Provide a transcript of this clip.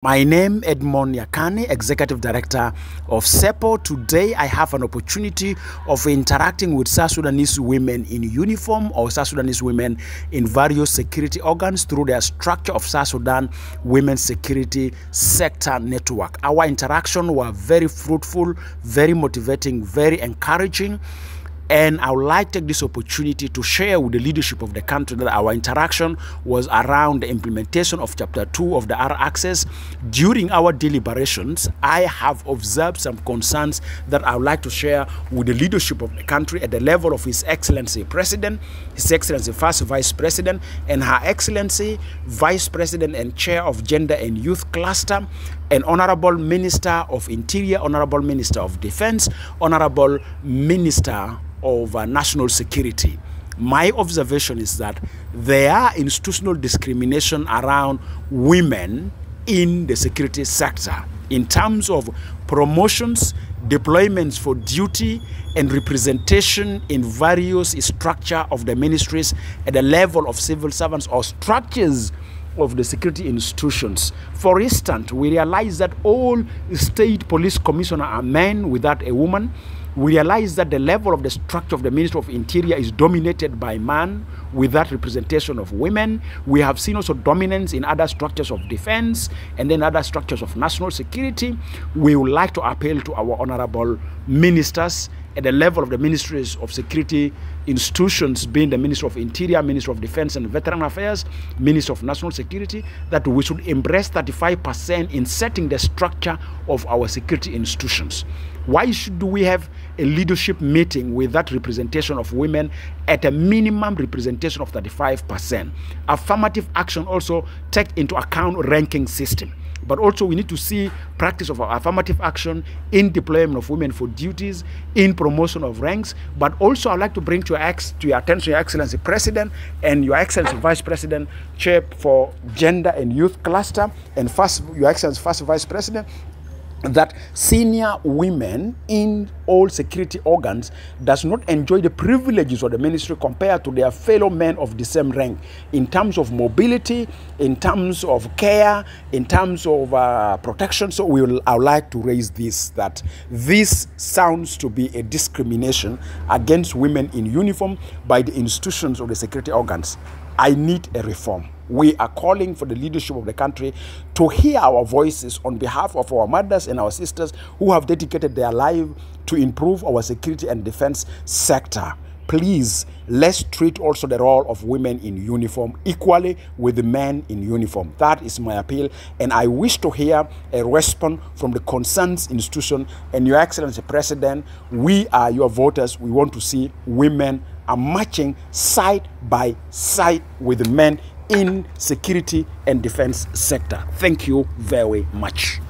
My name Edmund Yakani, Executive Director of CEPO. Today I have an opportunity of interacting with South Sudanese women in uniform or South Sudanese women in various security organs through their structure of South Sudan Women's Security Sector Network. Our interaction was very fruitful, very motivating, very encouraging. And I would like to take this opportunity to share with the leadership of the country that our interaction was around the implementation of Chapter 2 of the R-ARCSS. During our deliberations, I have observed some concerns that I would like to share with the leadership of the country at the level of His Excellency President, His Excellency First Vice President, and Her Excellency Vice President and Chair of Gender and Youth Cluster, and Honorable Minister of Interior, Honorable Minister of Defense, Honorable Minister of National Security. My observation is that there are institutional discrimination around women in the security sector in terms of promotions, deployments for duty, and representation in various structures of the ministries at the level of civil servants or structures of the security institutions. For instance, we realize that all state police commissioners are men without a woman. We realize that the level of the structure of the Ministry of Interior is dominated by men without representation of women. We have seen also dominance in other structures of defense and then other structures of national security. We would like to appeal to our honorable ministers at the level of the ministries of security institutions, being the Ministry of Interior, Ministry of Defense and Veteran Affairs, Ministry of National Security, that we should embrace 35% in setting the structure of our security institutions. Why should we have a leadership meeting with that representation of women at a minimum representation of 35%? Affirmative action also take into account ranking system. But also we need to see practice of our affirmative action in deployment of women for duties, in promotion of ranks. But also I'd like to bring to your attention, Your Excellency President and Your Excellency Vice President, Chair for Gender and Youth Cluster, and Your Excellency First Vice President, that senior women in all security organs does not enjoy the privileges of the ministry compared to their fellow men of the same rank in terms of mobility, in terms of care, in terms of protection. So I would like to raise this, that this sounds to be a discrimination against women in uniform by the institutions of the security organs. I need a reform. We are calling for the leadership of the country to hear our voices on behalf of our mothers and our sisters who have dedicated their life to improve our security and defense sector. Please, let's treat also the role of women in uniform equally with the men in uniform. That is my appeal, and I wish to hear a response from the concerned institution. And Your Excellency President, we are your voters. We want to see women are marching side by side with men in security and defense sector. Thank you very much.